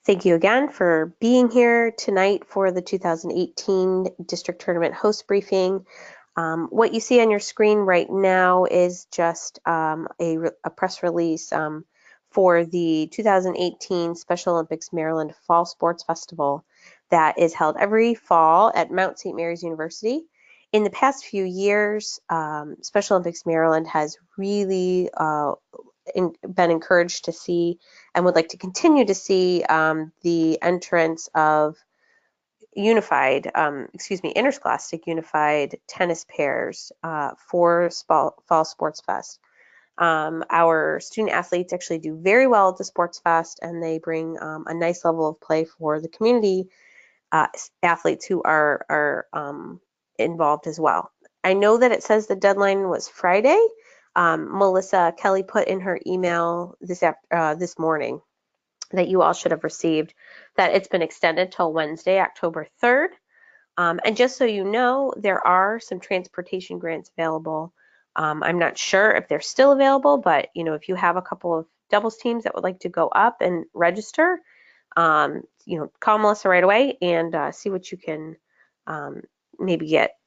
Thank you again for being here tonight for the 2018 District Tournament Host Briefing. What you see on your screen right now is just a press release for the 2018 Special Olympics Maryland Fall Sports Festival that is held every fall at Mount St. Mary's University. In the past few years, Special Olympics Maryland has really been encouraged to see and would like to continue to see the entrance of interscholastic unified tennis pairs for Fall Sports Fest. Our student athletes actually do very well at the Sports Fest, and they bring a nice level of play for the community athletes who are involved as well. I know that it says the deadline was Friday. Melissa Kelly put in her email this morning that you all should have received that it's been extended till Wednesday, October 3rd. And just so you know, there are some transportation grants available. I'm not sure if they're still available, but if you have a couple of doubles teams that would like to go up and register, call Melissa right away and see what you can maybe get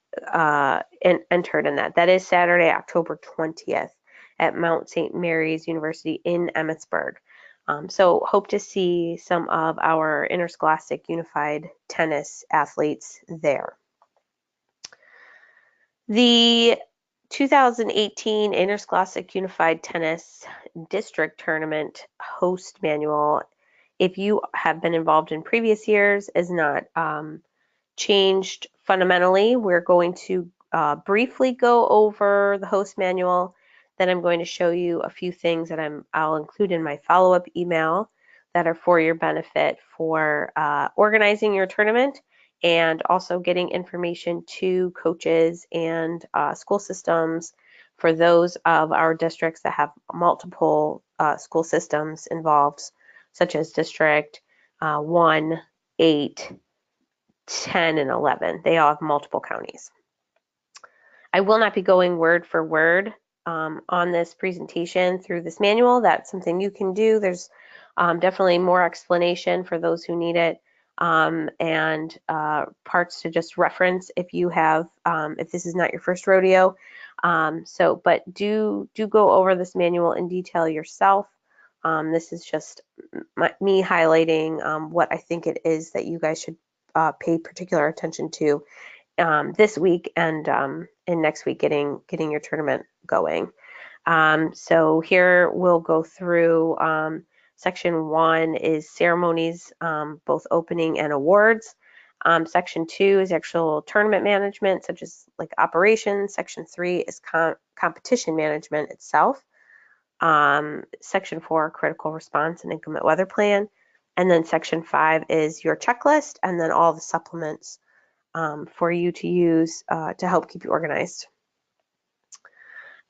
entered in that. That is Saturday, October 20th at Mount St. Mary's University in Emmitsburg. So hope to see some of our interscholastic unified tennis athletes there. The 2018 Interscholastic Unified Tennis District Tournament Host Manual, if you have been involved in previous years, is not changed fundamentally. We're going to briefly go over the host manual. Then I'm going to show you a few things that I'll include in my follow-up email that are for your benefit for organizing your tournament and also getting information to coaches and school systems for those of our districts that have multiple school systems involved, such as District 1, 8, 10, and 11. They all have multiple counties. I will not be going word for word on this presentation through this manual. That's something you can do. There's definitely more explanation for those who need it and parts to just reference if you have, if this is not your first rodeo. But do go over this manual in detail yourself. This is just me highlighting what I think it is that you guys should pay particular attention to this week and next week getting your tournament going. So here we'll go through section 1 is ceremonies, both opening and awards. Section 2 is actual tournament management, such as like operations. Section 3 is competition management itself. Section 4, critical response and inclement weather plan. And then section 5 is your checklist and then all the supplements for you to use to help keep you organized.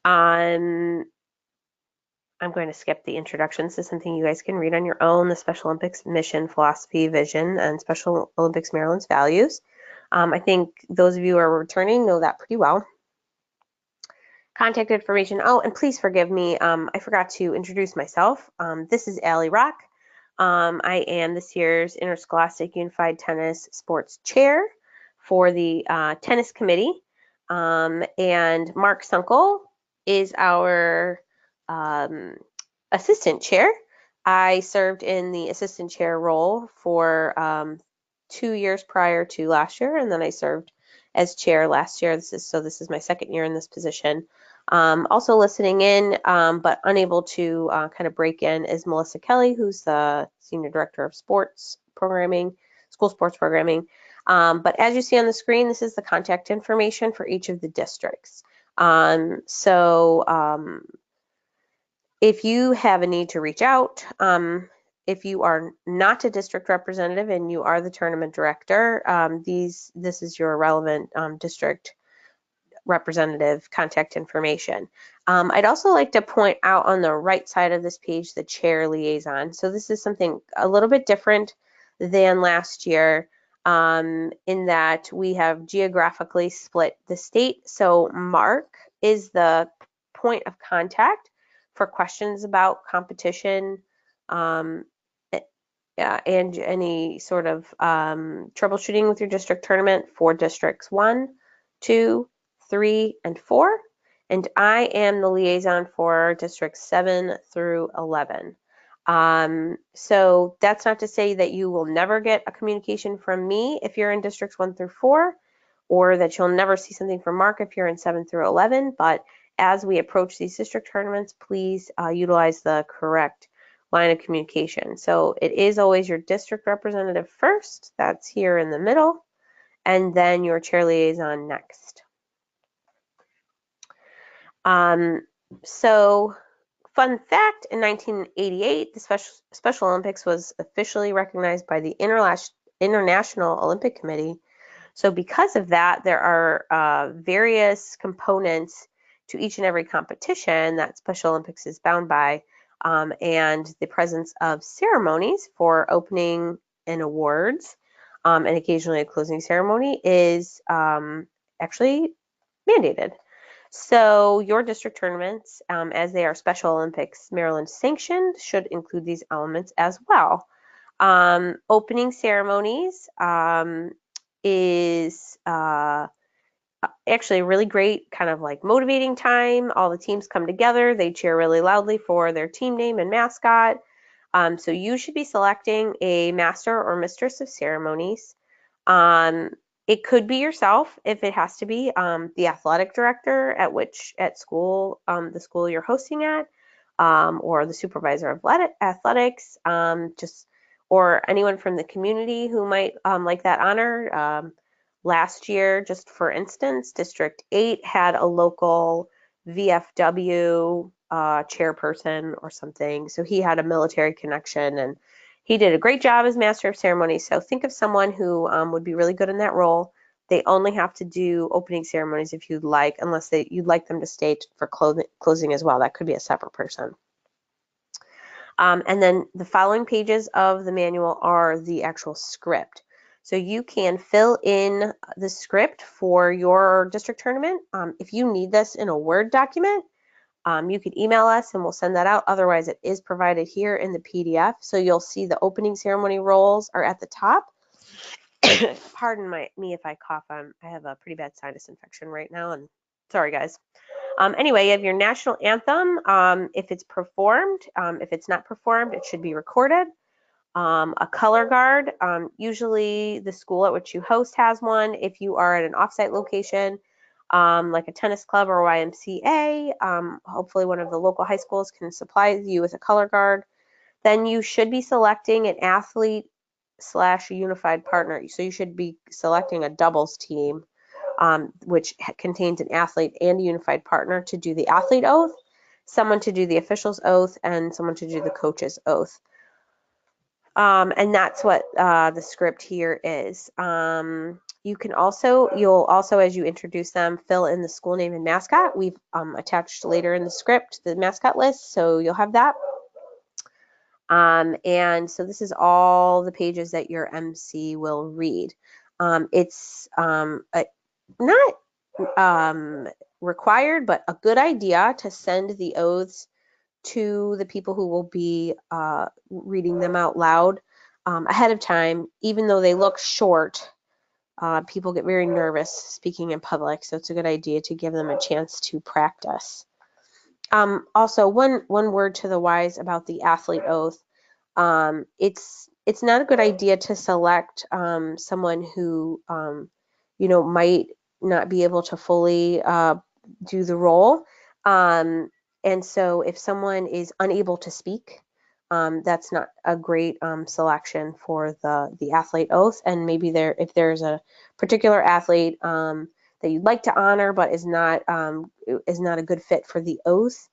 I'm going to skip the introductions to something you guys can read on your own, the Special Olympics mission, philosophy, vision, and Special Olympics Maryland's values. I think those of you who are returning know that pretty well. Contact information. Oh, and please forgive me. I forgot to introduce myself. This is Allie Rock. I am this year's Interscholastic Unified Tennis Sports Chair for the Tennis Committee. And Mark Sunkel is our assistant chair. I served in the assistant chair role for 2 years prior to last year, and then I served as chair last year. This is my second year in this position. Also listening in, but unable to kind of break in is Melissa Kelly, who's the Senior Director of Sports Programming, School Sports Programming. But as you see on the screen, this is the contact information for each of the districts. If you have a need to reach out, if you are not a district representative and you are the tournament director, this is your relevant district representative contact information. I'd also like to point out on the right side of this page the chair liaison. So this is something a little bit different than last year in that we have geographically split the state. So Mark is the point of contact for questions about competition and any sort of troubleshooting with your district tournament for districts 1, 2, 3, and 4. And I am the liaison for districts 7 through 11. So that's not to say that you will never get a communication from me if you're in districts 1 through 4, or that you'll never see something from Mark if you're in 7 through 11. But as we approach these district tournaments, please utilize the correct line of communication. So it is always your district representative first, that's here in the middle, and then your chair liaison next. So fun fact, in 1988, the Special Olympics was officially recognized by the International Olympic Committee. So because of that, there are various components to each and every competition that Special Olympics is bound by, and the presence of ceremonies for opening and awards, and occasionally a closing ceremony is actually mandated. So your district tournaments, as they are Special Olympics Maryland sanctioned, should include these elements as well. Opening ceremonies is actually a really great kind of like motivating time. All the teams come together, they cheer really loudly for their team name and mascot. So you should be selecting a master or mistress of ceremonies. It could be yourself if it has to be, the athletic director at school, the school you're hosting at, or the supervisor of athletics, or anyone from the community who might like that honor. Last year, just for instance, District 8 had a local VFW chairperson or something. So he had a military connection and he did a great job as Master of Ceremonies. So think of someone who would be really good in that role. They only have to do opening ceremonies if you'd like, unless you'd like them to stay for closing as well. That could be a separate person. And then the following pages of the manual are the actual script. So you can fill in the script for your district tournament. If you need this in a Word document, you could email us and we'll send that out. Otherwise, it is provided here in the PDF. So you'll see the opening ceremony roles are at the top. Pardon me if I cough. I have a pretty bad sinus infection right now, and sorry guys. Anyway, you have your national anthem. If it's performed, if it's not performed, it should be recorded. A color guard, usually the school at which you host has one. If you are at an offsite location, like a tennis club or YMCA, hopefully one of the local high schools can supply you with a color guard. Then you should be selecting an athlete/unified partner. So you should be selecting a doubles team, which contains an athlete and a unified partner to do the athlete oath, someone to do the official's oath, and someone to do the coach's oath. And that's what the script here is. You'll also, as you introduce them, fill in the school name and mascot. We've attached later in the script the mascot list, so you'll have that. And so this is all the pages that your MC will read. It's not required, but a good idea to send the oaths to the people who will be reading them out loud ahead of time. Even though they look short, people get very nervous speaking in public, so it's a good idea to give them a chance to practice. Also, one word to the wise about the athlete oath. It's not a good idea to select someone who might not be able to fully do the role. And so if someone is unable to speak, that's not a great selection for the athlete oath. And maybe if there's a particular athlete that you'd like to honor but is not a good fit for the oath,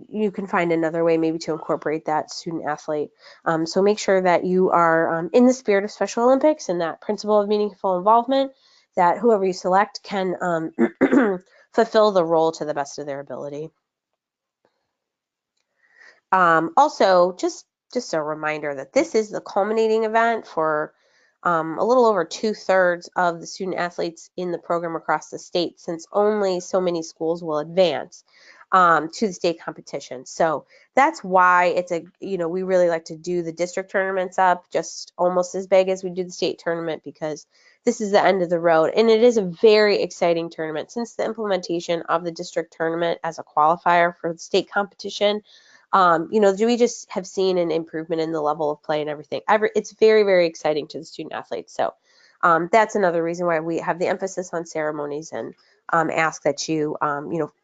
you can find another way maybe to incorporate that student athlete. So make sure that you are in the spirit of Special Olympics and that principle of meaningful involvement, that whoever you select can fulfill the role to the best of their ability. Also, just a reminder that this is the culminating event for a little over 2/3 of the student athletes in the program across the state, since only so many schools will advance. to the state competition. So that's why it's we really like to do the district tournaments up just almost as big as we do the state tournament, because this is the end of the road. And it is a very exciting tournament. Since the implementation of the district tournament as a qualifier for the state competition, we just have seen an improvement in the level of play and everything. It's very, very exciting to the student athletes. So that's another reason why we have the emphasis on ceremonies and ask that you,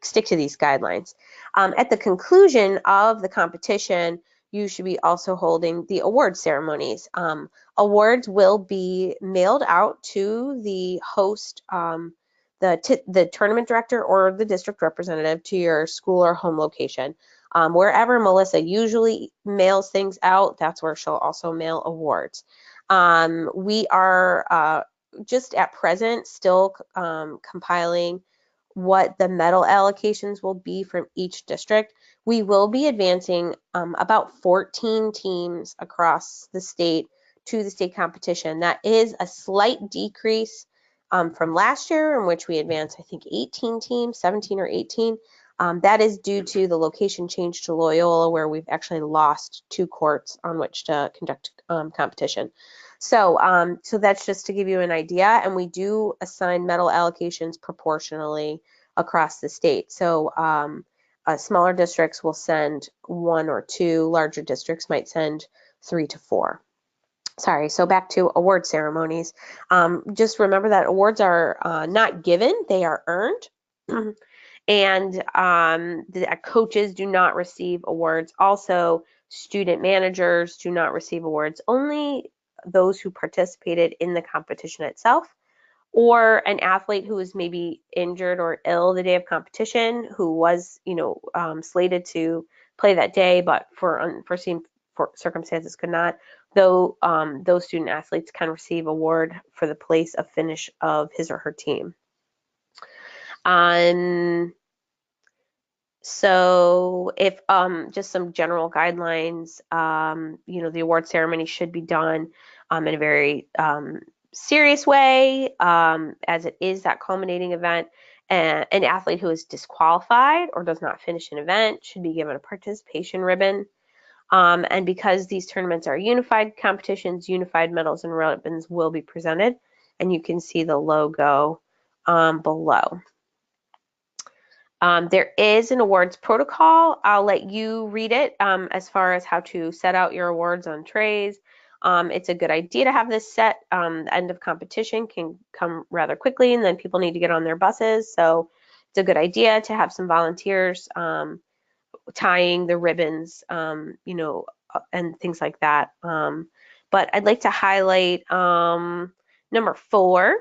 stick to these guidelines. At the conclusion of the competition, you should be also holding the award ceremonies. Awards will be mailed out to the host, the tournament director or the district representative to your school or home location. Wherever Melissa usually mails things out, that's where she'll also mail awards. We are just at present still compiling what the medal allocations will be from each district. We will be advancing about 14 teams across the state to the state competition. That is a slight decrease from last year, in which we advanced, I think, 18 teams, 17 or 18. That is due to the location change to Loyola, where we've actually lost 2 courts on which to conduct competition. So that's just to give you an idea, and we do assign medal allocations proportionally across the state. So smaller districts will send 1 or 2, larger districts might send 3 to 4. Sorry, so back to award ceremonies. Just remember that awards are not given, they are earned. And the coaches do not receive awards. Also, student managers do not receive awards. Only those who participated in the competition itself, or an athlete who was maybe injured or ill the day of competition, who was, slated to play that day, but for unforeseen circumstances could not. Though those student athletes can receive award for the place of finish of his or her team. So if just some general guidelines, the award ceremony should be done in a very serious way, as it is that culminating event. An athlete who is disqualified or does not finish an event should be given a participation ribbon. And because these tournaments are unified competitions, unified medals and ribbons will be presented, and you can see the logo below. There is an awards protocol. I'll let you read it as far as how to set out your awards on trays. It's a good idea to have this set. The end of competition can come rather quickly, and then people need to get on their buses. So it's a good idea to have some volunteers tying the ribbons, and things like that. But I'd like to highlight number 4,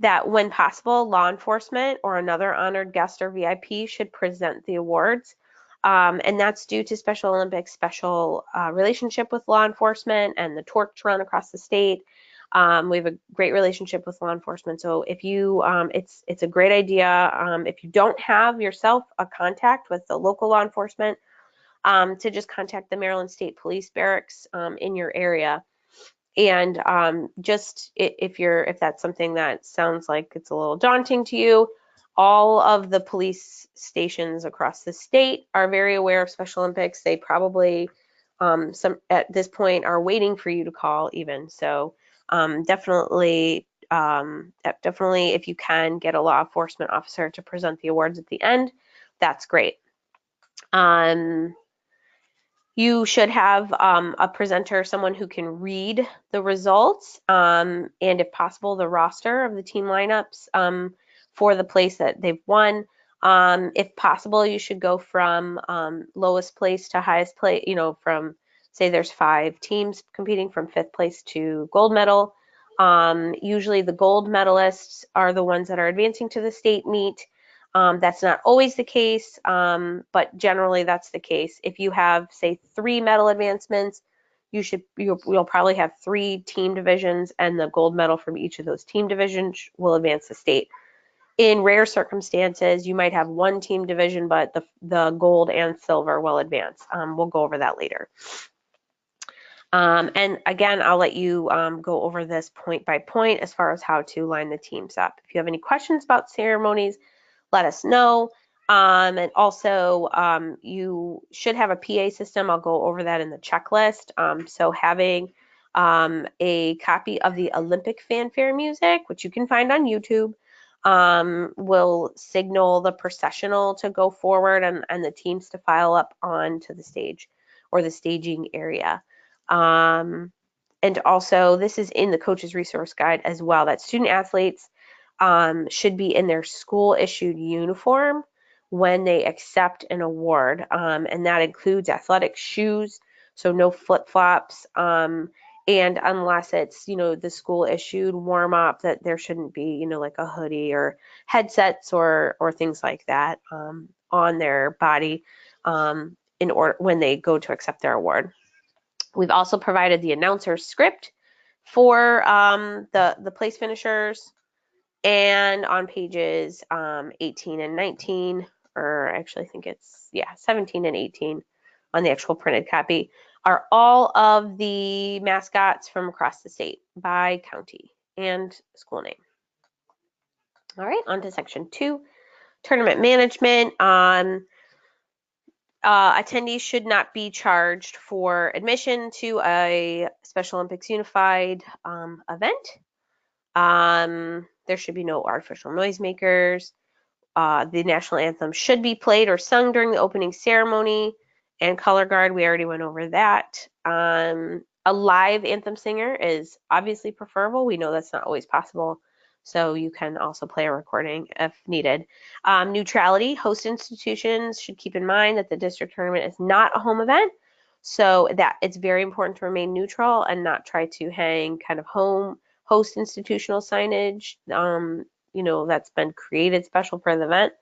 that when possible, law enforcement or another honored guest or VIP should present the awards. And that's due to Special Olympics' special relationship with law enforcement and the torch run across the state. We have a great relationship with law enforcement. So if you, it's a great idea, if you don't have yourself a contact with the local law enforcement, to just contact the Maryland State Police Barracks in your area. And just if that's something that sounds like it's a little daunting to you, all of the police stations across the state are very aware of Special Olympics. They probably some at this point are waiting for you to call even. So definitely if you can get a law enforcement officer to present the awards at the end, that's great. You should have a presenter, someone who can read the results, and if possible, the roster of the team lineups for the place that they've won. If possible, you should go from lowest place to highest place, from, say there's 5 teams competing, from 5th place to gold medal. Usually the gold medalists are the ones that are advancing to the state meet. That's not always the case, but generally that's the case. If you have, say, 3 medal advancements, you'll probably have 3 team divisions, and the gold medal from each of those team divisions will advance the state. In rare circumstances, you might have 1 team division, but the gold and silver will advance. We'll go over that later. And again, I'll let you go over this point by point as far as how to line the teams up. If you have any questions about ceremonies, let us know. And also, you should have a PA system. I'll go over that in the checklist. So having a copy of the Olympic fanfare music, which you can find on YouTube, will signal the processional to go forward and the teams to file up onto the stage or the staging area. And also, this is in the coach's resource guide as well, that student athletes should be in their school issued uniform when they accept an award. And that includes athletic shoes, so no flip-flops. And unless it's, the school issued warm up, that there shouldn't be, like a hoodie or headsets or things like that on their body in order when they go to accept their award. We've also provided the announcer script for the place finishers, and on pages 18 and 19, or actually I think it's, 17 and 18 on the actual printed copy, are all of the mascots from across the state by county and school name. All right, on to section 2, tournament management. Attendees should not be charged for admission to a Special Olympics Unified event. There should be no artificial noisemakers. The national anthem should be played or sung during the opening ceremony, and color guard, we already went over that. A live anthem singer is obviously preferable. We know that's not always possible, so you can also play a recording if needed. Neutrality, host institutions should keep in mind that the district tournament is not a home event, so that it's very important to remain neutral and not try to hang kind of host institutional signage that's been created special for the event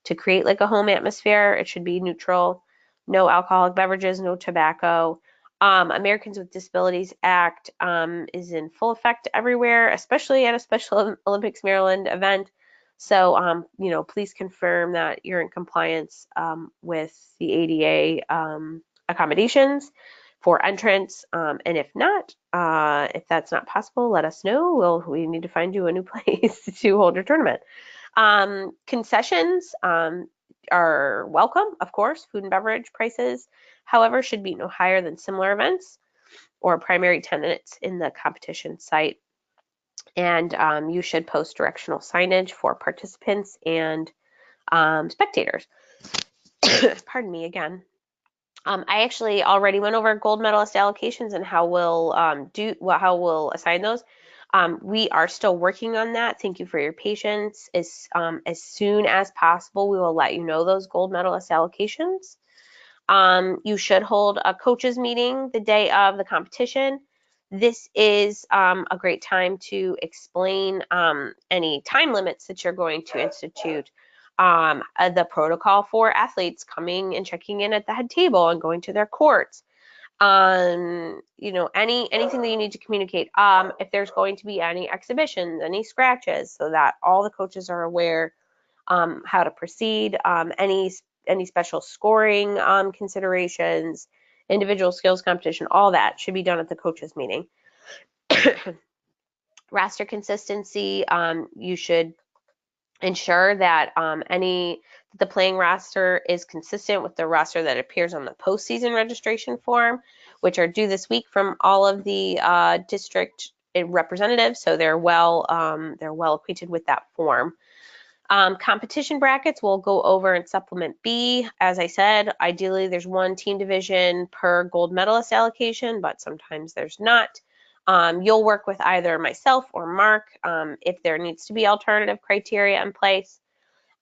to create like a home atmosphere. It should be neutral. No alcoholic beverages, no tobacco. Americans with Disabilities Act is in full effect everywhere, especially at a Special Olympics Maryland event. So, please confirm that you're in compliance with the ADA accommodations for entrance. And if not, if that's not possible, let us know. We need to find you a new place to hold your tournament. Concessions are welcome, of course. Food and beverage prices, however, should be no higher than similar events or primary tenants in the competition site. And you should post directional signage for participants and spectators. Pardon me again. I actually already went over gold medalist allocations and how we'll assign those. We are still working on that. Thank you for your patience. As soon as possible, we will let you know those gold medalist allocations. You should hold a coaches meeting the day of the competition. This is a great time to explain any time limits that you're going to institute, the protocol for athletes coming and checking in at the head table and going to their courts. Anything that you need to communicate. If there's going to be any exhibitions, any scratches, so that all the coaches are aware how to proceed. Any special scoring considerations, individual skills competition, all that should be done at the coaches meeting. Roster consistency, you should ensure that the playing roster is consistent with the roster that appears on the postseason registration form, which are due this week from all of the district representatives, so they're well acquainted with that form. Competition brackets we'll go over in supplement B. As I said, ideally there's one team division per gold medalist allocation, but sometimes there's not. You'll work with either myself or Mark if there needs to be alternative criteria in place.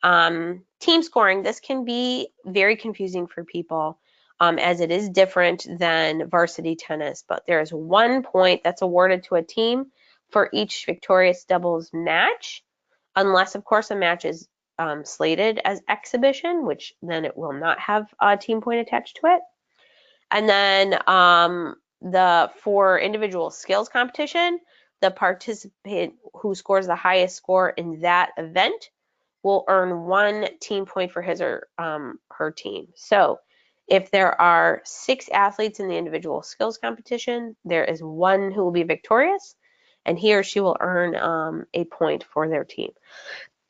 Team scoring, this can be very confusing for people as it is different than varsity tennis, but there is 1 point that's awarded to a team for each victorious doubles match, unless of course a match is slated as exhibition, which then it will not have a team point attached to it. And then for individual skills competition, the participant who scores the highest score in that event will earn 1 team point for his or her team. So if there are 6 athletes in the individual skills competition, there is 1 who will be victorious, and he or she will earn a point for their team.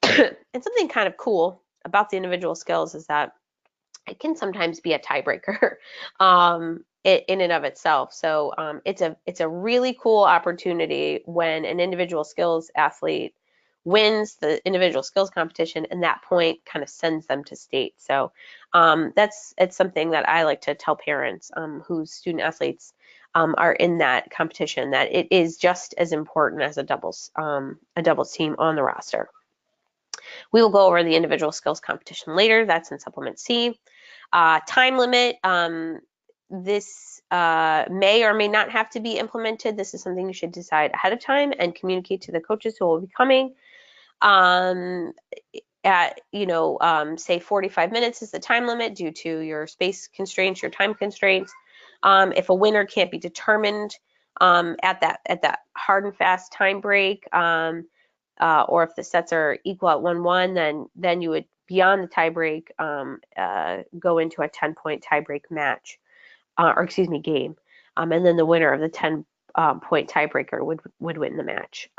And something kind of cool about the individual skills is that it can sometimes be a tiebreaker in and of itself. So it's a really cool opportunity when an individual skills athlete wins the individual skills competition, and that point kind of sends them to state. So it's something that I like to tell parents whose student athletes are in that competition, that it is just as important as a doubles team on the roster. We will go over the individual skills competition later. That's in supplement C. Time limit. This may or may not have to be implemented. This is something you should decide ahead of time and communicate to the coaches who will be coming. Say 45 minutes is the time limit due to your space constraints, your time constraints. If a winner can't be determined at that hard and fast time break, or if the sets are equal at 1-1, then you would, beyond the tiebreak, go into a 10-point tiebreak match, game, and then the winner of the 10-point tiebreaker would win the match.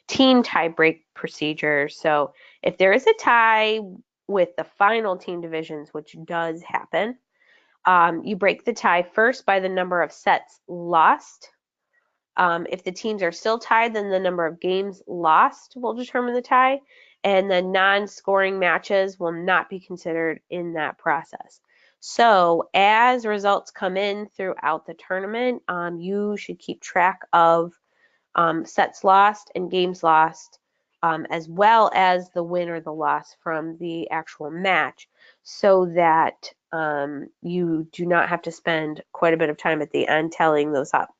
Team tiebreak procedure. So if there is a tie with the final team divisions, which does happen, you break the tie first by the number of sets lost. If the teams are still tied, then the number of games lost will determine the tie, and the non-scoring matches will not be considered in that process. So as results come in throughout the tournament, you should keep track of sets lost and games lost, as well as the win or the loss from the actual match, so that you do not have to spend quite a bit of time at the end tallying those up.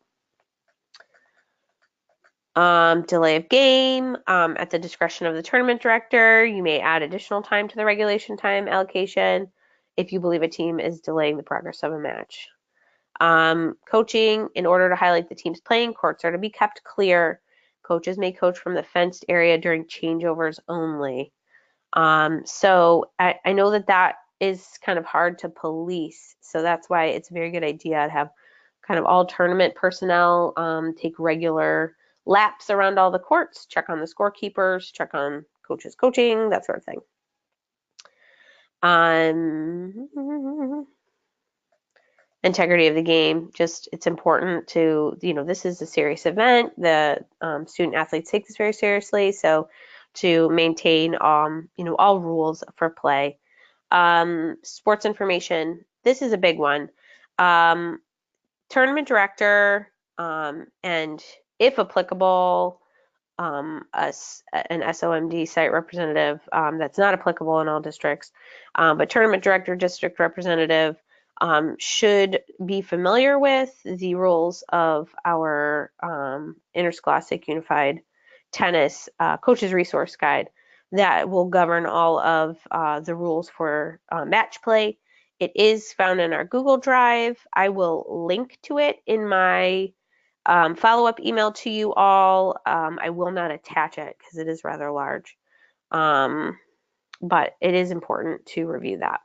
Delay of game, at the discretion of the tournament director, you may add additional time to the regulation time allocation if you believe a team is delaying the progress of a match. Coaching, in order to highlight the team's playing, courts are to be kept clear. Coaches may coach from the fenced area during changeovers only. So I know that is kind of hard to police, so that's why it's a very good idea to have kind of all tournament personnel take regular laps around all the courts, check on the scorekeepers, check on coaches coaching, that sort of thing. Integrity of the game, just it's important to, this is a serious event. The student athletes take this very seriously, so to maintain all rules for play. Sports information, this is a big one. Tournament director, and if applicable, an SOMD site representative, that's not applicable in all districts, but tournament director, district representative should be familiar with the rules of our Interscholastic Unified Tennis Coaches Resource Guide that will govern all of the rules for match play. It is found in our Google Drive. I will link to it in my follow-up email to you all. I will not attach it because it is rather large, but it is important to review that.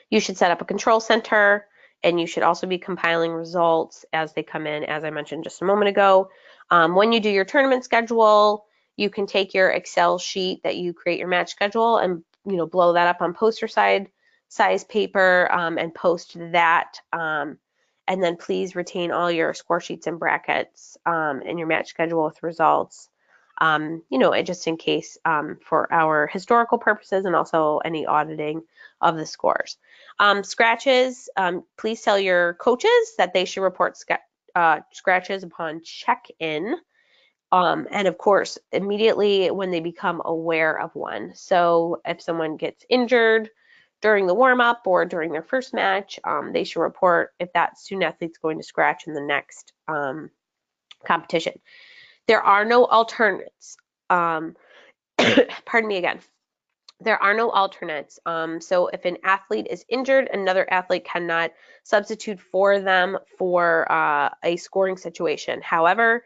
You should set up a control center, and you should also be compiling results as they come in, as I mentioned just a moment ago. When you do your tournament schedule, you can take your Excel sheet that you create your match schedule and blow that up on poster size paper and post that. And then please retain all your score sheets and brackets and your match schedule with results, just in case for our historical purposes and also any auditing of the scores. Scratches, please tell your coaches that they should report scratches upon check-in. And of course, immediately when they become aware of one. So if someone gets injured during the warm-up or during their first match, they should report if that student athlete's going to scratch in the next competition. There are no alternates. Pardon me again. There are no alternates. So if an athlete is injured, another athlete cannot substitute for them for a scoring situation. However,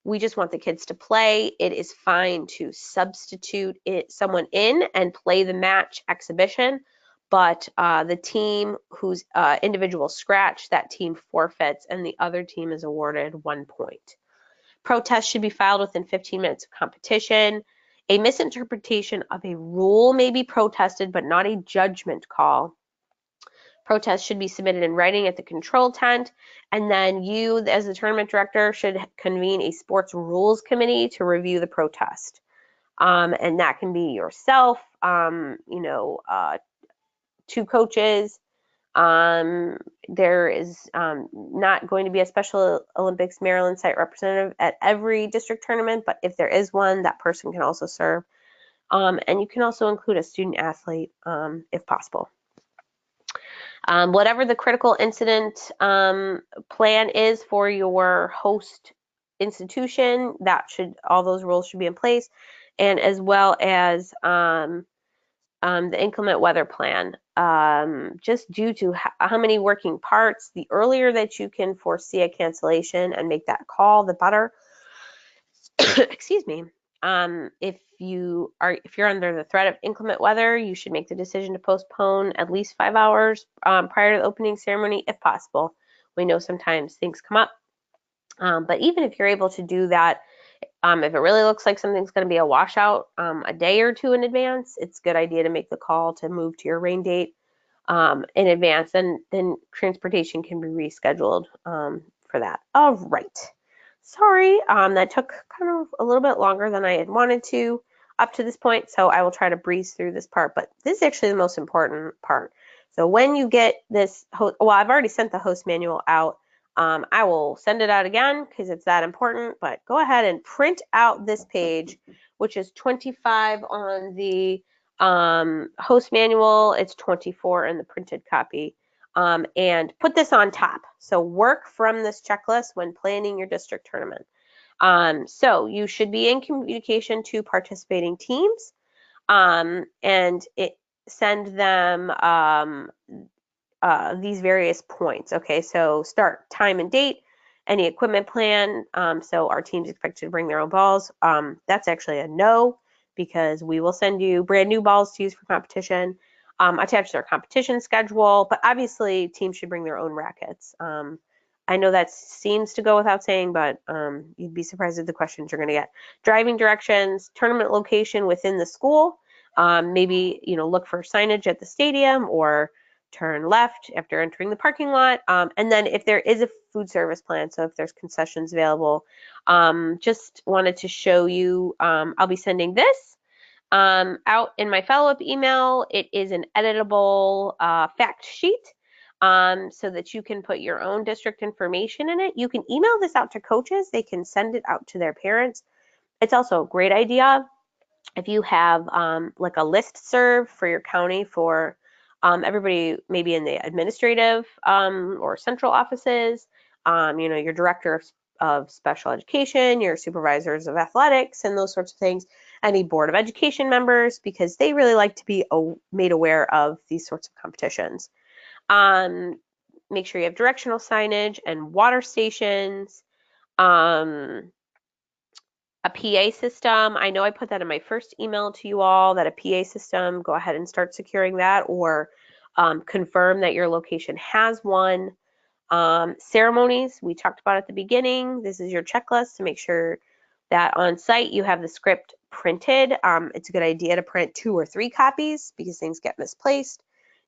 we just want the kids to play. It is fine to substitute someone in and play the match exhibition, but the team whose individual scratch, that team forfeits and the other team is awarded 1 point. Protests should be filed within 15 minutes of competition. A misinterpretation of a rule may be protested, but not a judgment call. Protests should be submitted in writing at the control tent, and then you, as the tournament director, should convene a sports rules committee to review the protest. And that can be yourself, two coaches. There is not going to be a Special Olympics Maryland site representative at every district tournament, but if there is one, that person can also serve. And you can also include a student athlete if possible. Whatever the critical incident plan is for your host institution, all those rules should be in place, and as well as the inclement weather plan. Just due to how many working parts, the earlier that you can foresee a cancellation and make that call, the better. Excuse me. If you're under the threat of inclement weather, you should make the decision to postpone at least 5 hours prior to the opening ceremony, if possible. We know sometimes things come up, but even if you're able to do that, if it really looks like something's going to be a washout a day or two in advance, it's a good idea to make the call to move to your rain date in advance, and then transportation can be rescheduled for that. All right. Sorry, that took kind of a little bit longer than I had wanted to up to this point, so I will try to breeze through this part, but this is actually the most important part. So when you get this, I've already sent the host manual out. I will send it out again because it's that important, but go ahead and print out this page, which is 25 on the host manual. It's 24 in the printed copy. And put this on top. So work from this checklist when planning your district tournament. So you should be in communication to participating teams and send them these various points. Okay, so start, time and date, any equipment plan. So our team's expected to bring their own balls. That's actually a no, because we will send you brand new balls to use for competition. Attach their competition schedule, but obviously teams should bring their own rackets. I know that seems to go without saying, but you'd be surprised at the questions you're going to get. Driving directions, tournament location within the school. Maybe look for signage at the stadium, or turn left after entering the parking lot. And then if there is a food service plan, so if there's concessions available, just wanted to show you, I'll be sending this out in my follow-up email. It is an editable fact sheet so that you can put your own district information in it. You can email this out to coaches. They can send it out to their parents. It's also a great idea if you have like a listserv for your county for everybody, maybe in the administrative or central offices, your director of special education, your supervisors of athletics, and those sorts of things, any board of education members, because they really like to be made aware of these sorts of competitions. Make sure you have directional signage and water stations. A PA system. I know I put that in my first email to you all, that a PA system, go ahead and start securing that, or confirm that your location has one. Ceremonies, we talked about at the beginning. This is your checklist to make sure that on site you have the script printed. It's a good idea to print 2 or 3 copies because things get misplaced.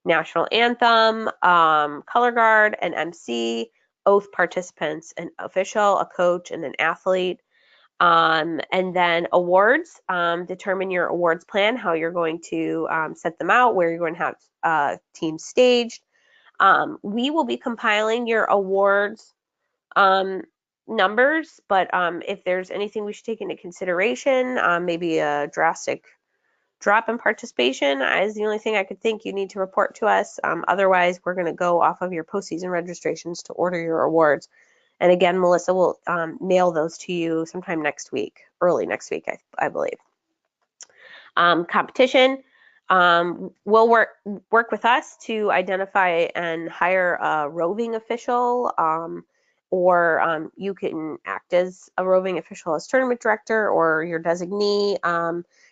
National anthem, color guard, an MC, oath participants, an official, a coach, and an athlete. And then awards, determine your awards plan, how you're going to set them out, where you're going to have teams staged. We will be compiling your awards numbers, but if there's anything we should take into consideration, maybe a drastic drop in participation is the only thing I could think you need to report to us. Otherwise, we're going to go off of your postseason registrations to order your awards. And again, Melissa will mail those to you sometime next week, early next week, I believe. Competition. Will work with us to identify and hire a roving official, or you can act as a roving official as tournament director or your designee.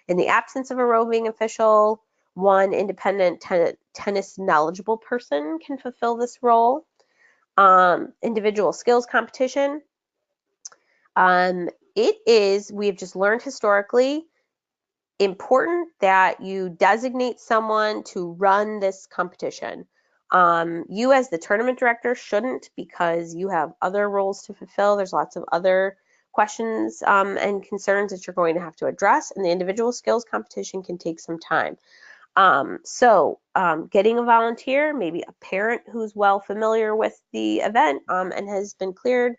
In the absence of a roving official, one independent tennis knowledgeable person can fulfill this role. Individual skills competition. We've just learned historically, important that you designate someone to run this competition. You as the tournament director shouldn't, because you have other roles to fulfill. There's lots of other questions and concerns that you're going to have to address, and the individual skills competition can take some time. Getting a volunteer, maybe a parent who's well familiar with the event and has been cleared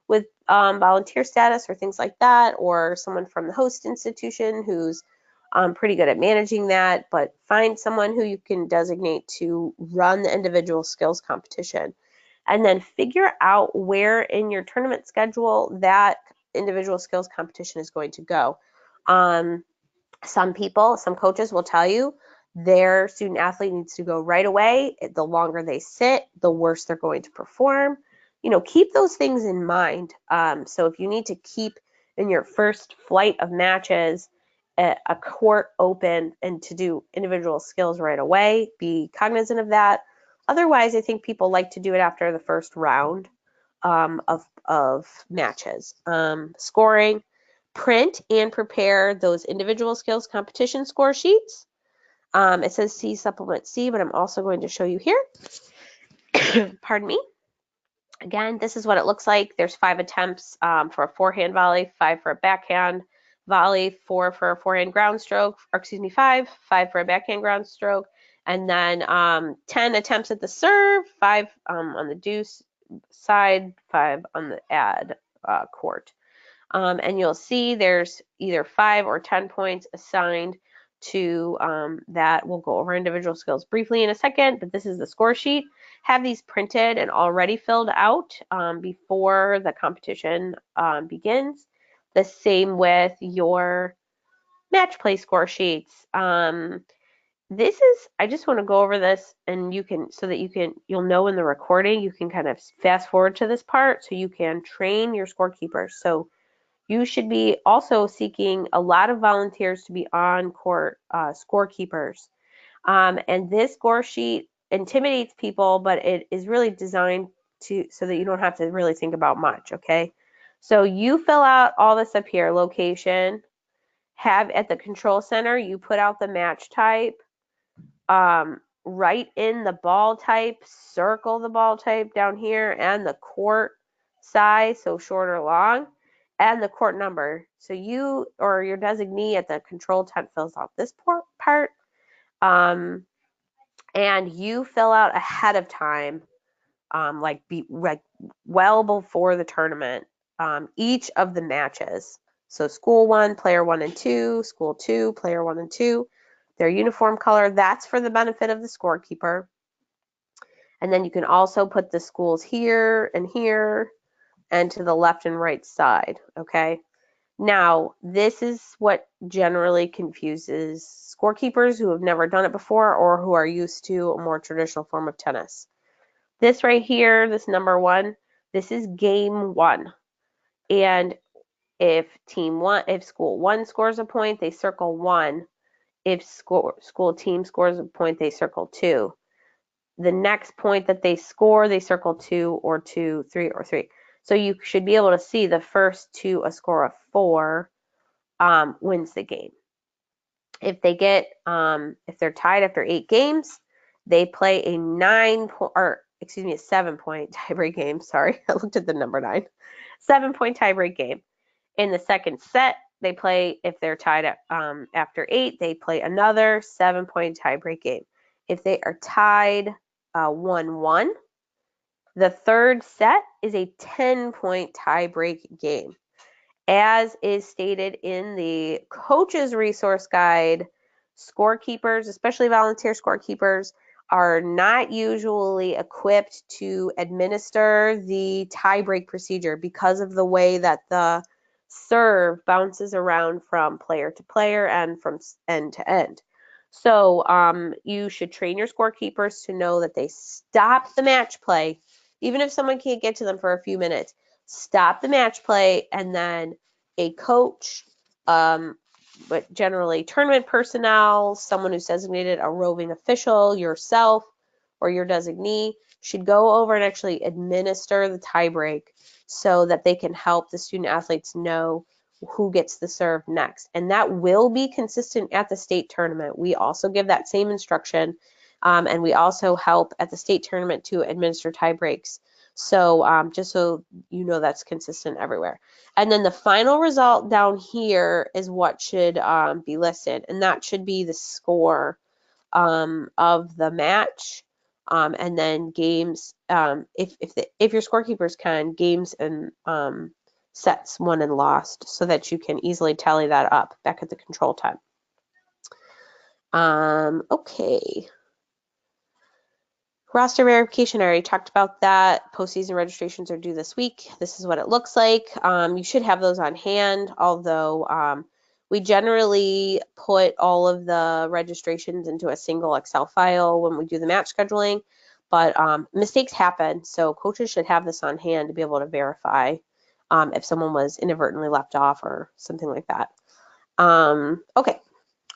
with volunteer status or things like that, or someone from the host institution who's pretty good at managing that, but find someone who you can designate to run the individual skills competition. And then figure out where in your tournament schedule that individual skills competition is going to go. Some coaches will tell you their student athlete needs to go right away. The longer they sit, the worse they're going to perform. Keep those things in mind. So if you need to keep in your first flight of matches a court open and to do individual skills right away, be cognizant of that. Otherwise, I think people like to do it after the first round of matches. Scoring. Print and prepare those individual skills competition score sheets. It says see supplement C, but I'm also going to show you here. Pardon me. Again, this is what it looks like. There's 5 attempts for a forehand volley, 5 for a backhand volley, 4 for a forehand ground stroke, or excuse me, 5 for a backhand ground stroke, and then 10 attempts at the serve, 5 on the deuce side, 5 on the ad court. And you'll see there's either 5 or 10 points assigned to that. We'll go over individual skills briefly in a second, but this is the score sheet. Have these printed and already filled out before the competition begins. The same with your match play score sheets. I just want to go over this, and you'll know in the recording, you can kind of fast forward to this part so you can train your scorekeepers. So you should be also seeking a lot of volunteers to be on court scorekeepers. And this score sheet intimidates people, but it is really designed so that you don't have to really think about much, okay? So you fill out all this up here, location, have at the control center, you put out the match type, write in the ball type, circle the ball type down here, and the court size, so short or long, and the court number. So you or your designee at the control tent fills out this part, and you fill out ahead of time, like well before the tournament, each of the matches. So school 1, player 1 and 2, school 2, player 1 and 2, their uniform color. That's for the benefit of the scorekeeper. And then you can also put the schools here and here and to the left and right side, okay? Now, this is what generally confuses scorekeepers who have never done it before or who are used to a more traditional form of tennis. This right here, this number 1, this is game 1. And if school 1 scores a point, they circle 1. If school team scores a point, they circle 2. The next point that they score, they circle 2 or 2, 3 or 3. So you should be able to see the first to a score of 4 wins the game. If they're tied after 8 games, they play a 7-point tiebreak game. Sorry, I looked at the number 9. 7-point tiebreak game. In the second set, they play, if they're tied after 8, they play another 7-point tiebreak game. If they are tied 1-1, the third set is a 10-point tiebreak game. As is stated in the coach's resource guide, scorekeepers, especially volunteer scorekeepers, are not usually equipped to administer the tiebreak procedure because of the way that the serve bounces around from player to player and from end to end. So you should train your scorekeepers to know that they stop the match play, even if someone can't get to them for a few minutes. Stop the match play, and then a coach, but generally tournament personnel, someone who's designated a roving official, yourself, or your designee, should go over and actually administer the tiebreak so that they can help the student athletes know who gets the serve next. And that will be consistent at the state tournament. We also give that same instruction, and we also help at the state tournament to administer tie breaks. So just so you know, that's consistent everywhere. And then the final result down here is what should be listed, and that should be the score of the match, and then games, if your scorekeepers can, games and sets won and lost, so that you can easily tally that up back at the control time. Okay. Roster verification, I already talked about that. Postseason registrations are due this week. This is what it looks like. You should have those on hand, although we generally put all of the registrations into a single Excel file when we do the match scheduling, but mistakes happen, so coaches should have this on hand to be able to verify if someone was inadvertently left off or something like that. Okay.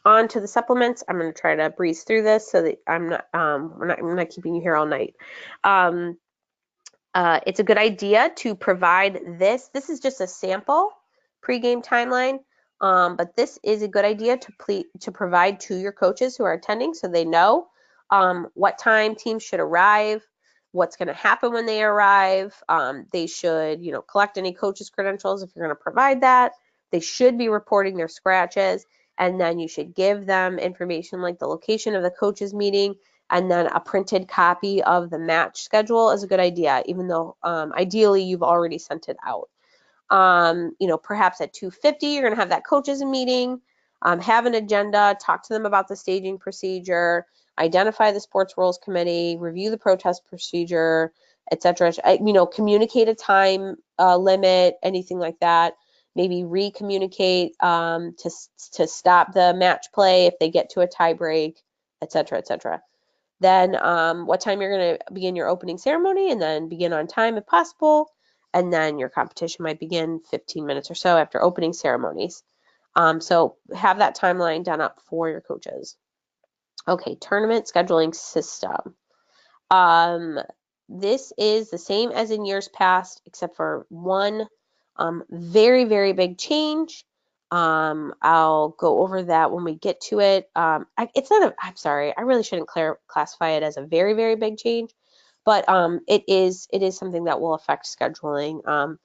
On to the supplements. I'm going to try to breeze through this so that I'm not keeping you here all night. It's a good idea to provide this. This is just a sample pregame timeline, but this is a good idea to provide to your coaches who are attending, so they know what time teams should arrive, what's going to happen when they arrive. They should, collect any coaches' credentials if you're going to provide that. They should be reporting their scratches. And then you should give them information like the location of the coaches meeting, and then a printed copy of the match schedule is a good idea, even though ideally you've already sent it out. Perhaps at 2:50 you're going to have that coaches meeting, have an agenda, talk to them about the staging procedure, identify the sports rules committee, review the protest procedure, etc. Communicate a time limit, anything like that. Maybe re-communicate to stop the match play if they get to a tie break, etc., etc. Then what time you're going to begin your opening ceremony, and then begin on time if possible. And then your competition might begin 15 minutes or so after opening ceremonies. So have that timeline done up for your coaches. Okay, tournament scheduling system. This is the same as in years past, except for one very, very big change. I'll go over that when we get to it. I'm sorry, I really shouldn't classify it as a very, very big change, but it is something that will affect scheduling.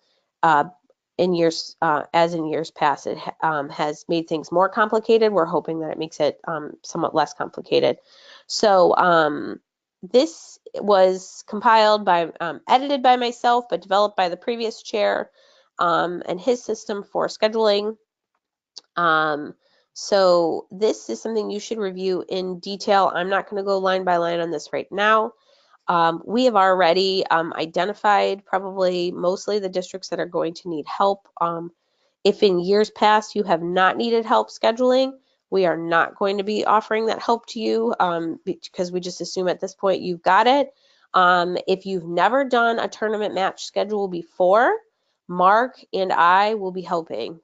In years past, it has made things more complicated. We're hoping that it makes it somewhat less complicated. So this was edited by myself, but developed by the previous chair and his system for scheduling. So this is something you should review in detail. I'm not going to go line by line on this right now. We have already identified probably mostly the districts that are going to need help. If in years past you have not needed help scheduling, we are not going to be offering that help to you because we just assume at this point you've got it. If you've never done a tournament match schedule before, Mark and I will be helping.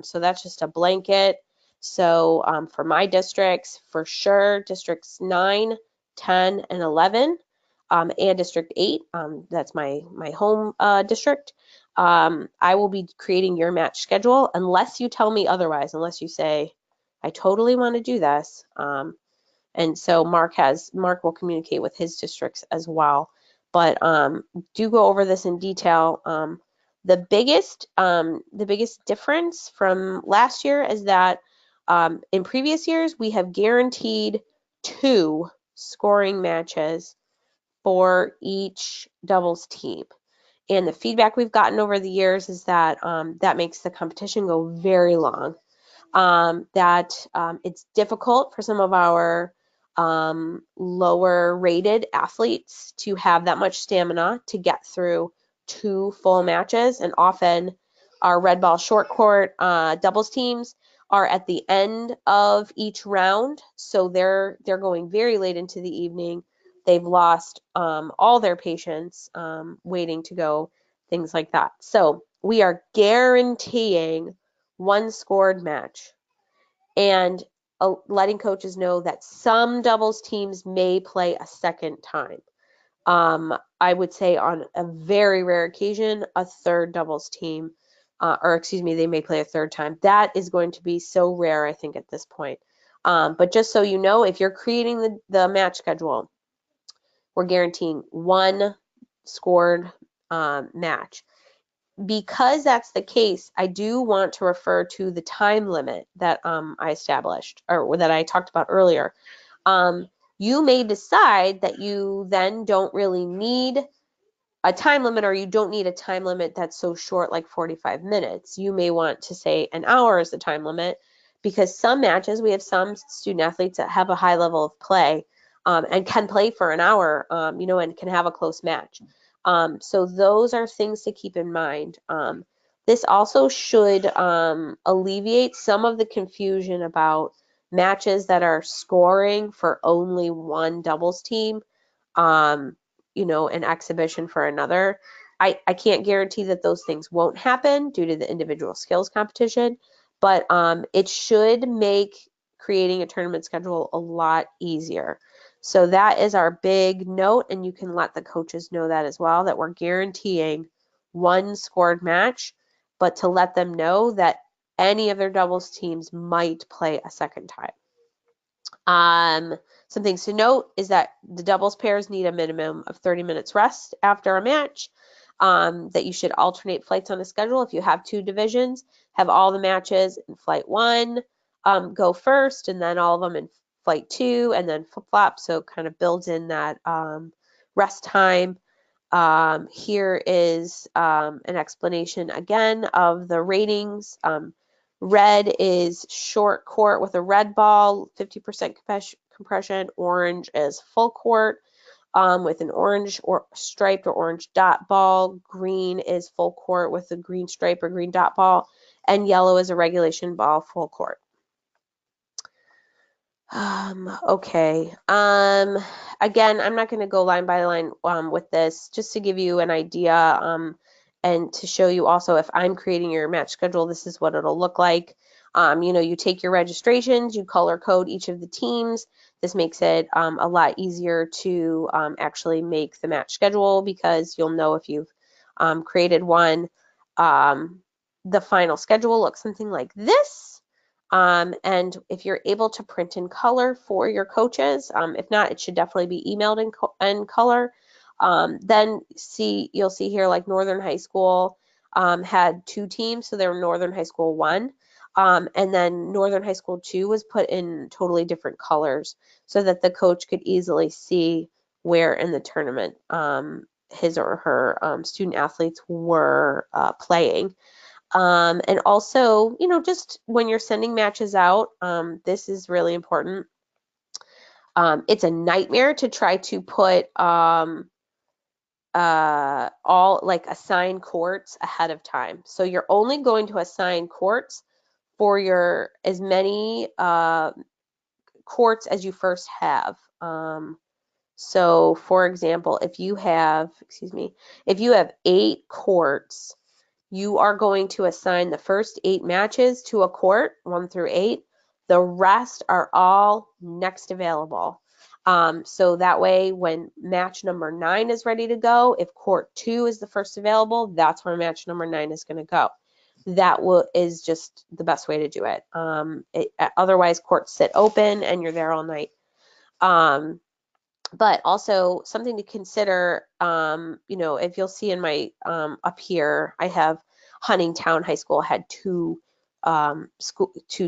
So that's just a blanket. So for my districts, for sure, districts 9, 10, and 11, and District 8, that's my home district. I will be creating your match schedule unless you tell me otherwise, unless you say, I totally want to do this. And so Mark will communicate with his districts as well. But do go over this in detail. The biggest difference from last year is that in previous years we have guaranteed 2 scoring matches for each doubles team. And the feedback we've gotten over the years is that that makes the competition go very long. It's difficult for some of our lower rated athletes to have that much stamina to get through 2 full matches. And often our red ball short court doubles teams are at the end of each round. So they're going very late into the evening. They've lost all their patience waiting to go, things like that. So we are guaranteeing 1 scored match and letting coaches know that some doubles teams may play a second time. I would say on a very rare occasion, a third doubles team or excuse me, they may play a third time. That is going to be so rare, I think, at this point. But just so you know, if you're creating the match schedule, we're guaranteeing one scored match. Because that's the case, I do want to refer to the time limit that I established or that I talked about earlier. You may decide that you then don't really need a time limit, or you don't need a time limit that's so short, like 45 minutes. You may want to say an hour is the time limit, because some matches, we have some student athletes that have a high level of play and can play for an hour, and can have a close match. So those are things to keep in mind. This also should alleviate some of the confusion about matches that are scoring for only one doubles team. Um, an exhibition for another. I can't guarantee that those things won't happen due to the individual skills competition, but it should make creating a tournament schedule a lot easier. So that is our big note, and you can let the coaches know that as well, that we're guaranteeing one scored match, but to let them know that any of their doubles teams might play a second time. Some things to note is that the doubles pairs need a minimum of 30 minutes rest after a match, that you should alternate flights on the schedule. If you have two divisions, have all the matches in flight one go first, and then all of them in flight two, and then flip-flop, so it kind of builds in that rest time. Here is an explanation again of the ratings. Red is short court with a red ball, 50% compression. Orange is full court with an orange or striped or orange dot ball. Green is full court with a green stripe or green dot ball. And yellow is a regulation ball, full court. Okay. Again, I'm not going to go line by line with this, just to give you an idea and to show you also, if I'm creating your match schedule, this is what it'll look like. You take your registrations, you color code each of the teams. This makes it a lot easier to actually make the match schedule, because you'll know if you've created one. The final schedule looks something like this. And if you're able to print in color for your coaches, if not, it should definitely be emailed in color. Then you'll see here, like Northern High School had two teams, so they were Northern High School 1. And then Northern High School 2 was put in totally different colors, so that the coach could easily see where in the tournament his or her student athletes were playing. And also, just when you're sending matches out, this is really important. It's a nightmare to try to put all like assign courts ahead of time. So you're only going to assign courts for your as many courts as you first have. So for example, if you have 8 courts, you are going to assign the first 8 matches to a court, 1 through 8. The rest are all next available. So that way, when match number 9 is ready to go, if court 2 is the first available, that's where match number 9 is going to go. That is just the best way to do it. Otherwise, courts sit open and you're there all night. But also something to consider, if you'll see in my up here, I have Huntingtown High School had two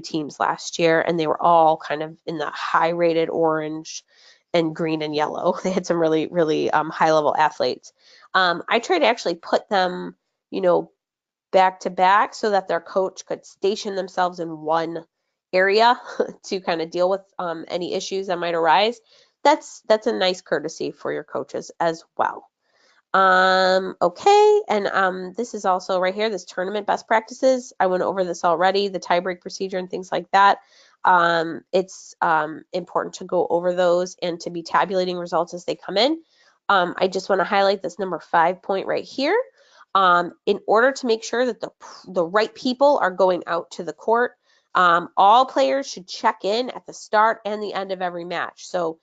teams last year, and they were all kind of in the high rated orange and green and yellow. They had some really, really high level athletes. I tried to actually put them, back to back, so that their coach could station themselves in one area to kind of deal with any issues that might arise. That's a nice courtesy for your coaches as well. Okay, and this is also right here, this tournament best practices. I went over this already, the tiebreak procedure and things like that. It's important to go over those and to be tabulating results as they come in. I just want to highlight this number 5 point right here. In order to make sure that the right people are going out to the court, all players should check in at the start and the end of every match. So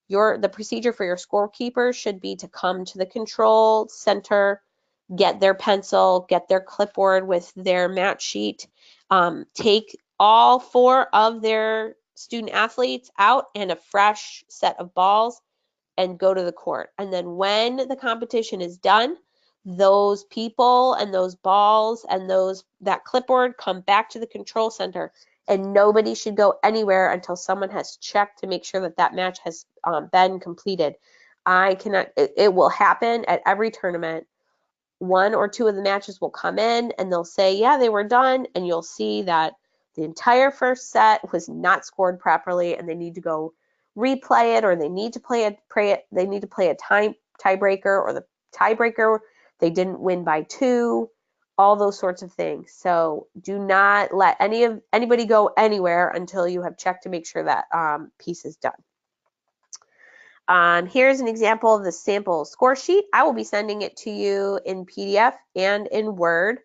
the procedure for your scorekeeper should be to come to the control center get their pencil, get their clipboard with their match sheet, take all 4 of their student athletes out and a fresh set of balls and go to the court. And then when the competition is done, those people and those balls and that clipboard come back to the control center, and nobody should go anywhere until someone has checked to make sure that that match has been completed. It will happen at every tournament. 1 or 2 of the matches will come in and they'll say, yeah, they were done. And you'll see that the entire first set was not scored properly and they need to go replay it, or they need to play a tiebreaker, or the tiebreaker, they didn't win by 2, all those sorts of things. So do not let anybody go anywhere until you have checked to make sure that piece is done. Here's an example of the sample score sheet. I will be sending it to you in PDF and in Word.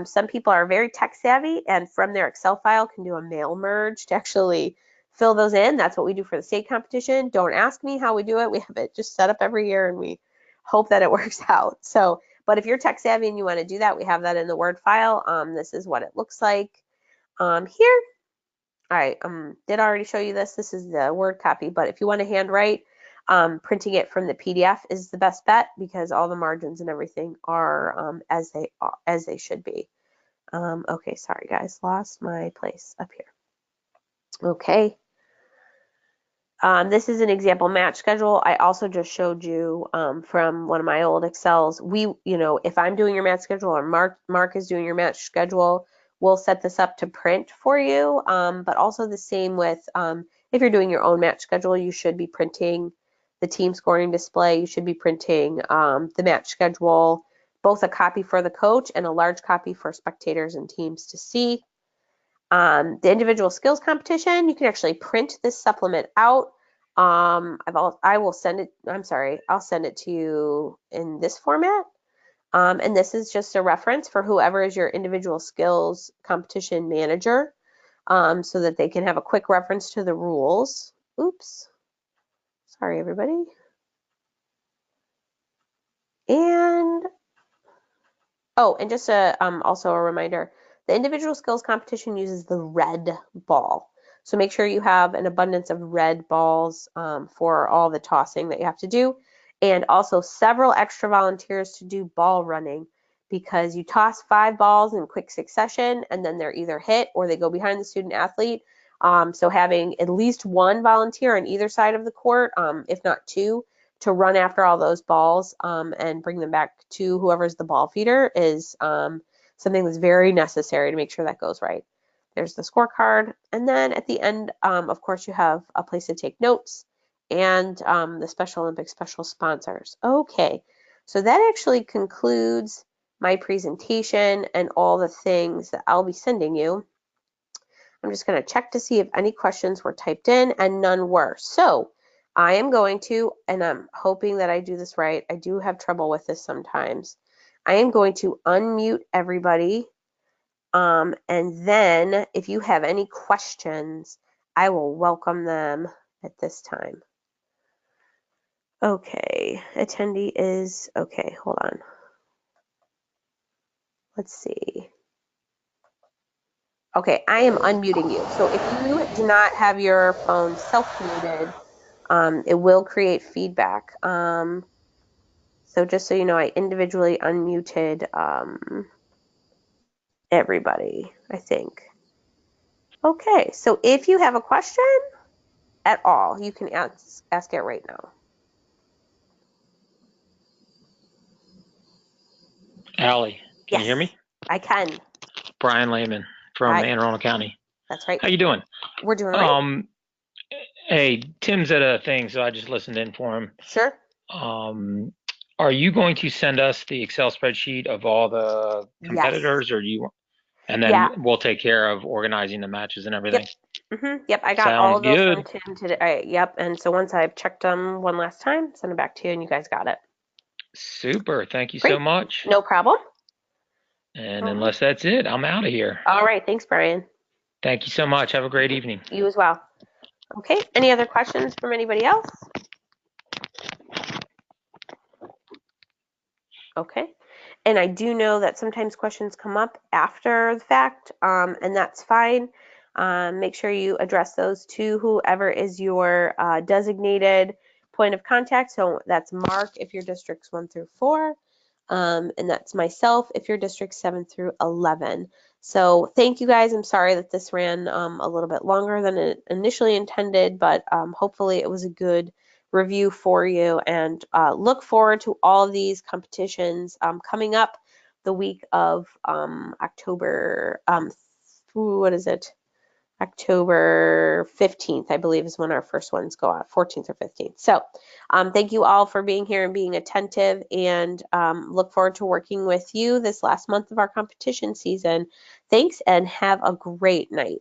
Some people are very tech savvy and from their Excel file can do a mail merge to actually fill those in. That's what we do for the state competition. Don't ask me how we do it. We have it just set up every year and we hope that it works out. So, but if you're tech savvy and you want to do that, we have that in the Word file. This is what it looks like here. All right, did already show you this. This is the Word copy, but if you want to handwrite, printing it from the PDF is the best bet because all the margins and everything are as they should be. Okay, sorry guys, lost my place up here. Okay. This is an example match schedule. I also just showed you from one of my old Excels. If I'm doing your match schedule or Mark is doing your match schedule, we'll set this up to print for you. But also the same with if you're doing your own match schedule, you should be printing the team scoring display. You should be printing the match schedule, both a copy for the coach and a large copy for spectators and teams to see. The individual skills competition, you can actually print this supplement out. I'll send it to you in this format. And this is just a reference for whoever is your individual skills competition manager, so that they can have a quick reference to the rules. Oops. Sorry, everybody. And just also a reminder, the individual skills competition uses the red ball. So make sure you have an abundance of red balls for all the tossing that you have to do. And also several extra volunteers to do ball running, because you toss 5 balls in quick succession and then they're either hit or they go behind the student athlete. So having at least 1 volunteer on either side of the court, if not 2, to run after all those balls and bring them back to whoever's the ball feeder is something that's very necessary to make sure that goes right. There's the scorecard. And then at the end, of course, you have a place to take notes and the Special Olympics special sponsors. Okay, so that actually concludes my presentation and all the things that I'll be sending you. I'm just going to check to see if any questions were typed in, and none were. So I am going to, and I'm hoping that I do this right. I do have trouble with this sometimes. I am going to unmute everybody. And then if you have any questions, I will welcome them at this time. Okay, attendee is, okay, hold on. Let's see. Okay, I am unmuting you. So if you do not have your phone self-muted, it will create feedback. So just so you know, I individually unmuted everybody, I think. Okay, so if you have a question at all, you can ask it right now. Allie, can you hear me? I can. Brian Lehman from Anne Arundel County. That's right. How you doing? We're doing all right. Hey, Tim's at a thing, so I just listened in for him. Sure. Are you going to send us the Excel spreadsheet of all the competitors, yes, or do you? And then we'll take care of organizing the matches and everything. Yep. Yep. I got all of those from Tim today. Yep. And so once I've checked them one last time, send them back to you, and you guys got it. Super. Thank you so much. No problem. And unless that's it, I'm out of here. All right. Thanks, Brian. Thank you so much. Have a great evening. You as well. Okay. Any other questions from anybody else? Okay. And I do know that sometimes questions come up after the fact, and that's fine. Make sure you address those to whoever is your designated point of contact. So that's Mark if your district's 1 through 4, and that's myself if your district's 7 through 11. So thank you guys. I'm sorry that this ran a little bit longer than it initially intended, but hopefully it was a good review for you, and look forward to all of these competitions coming up the week of October, what is it? October 15th, I believe, is when our first ones go out, 14th or 15th. So thank you all for being here and being attentive, and look forward to working with you this last month of our competition season. Thanks, and have a great night.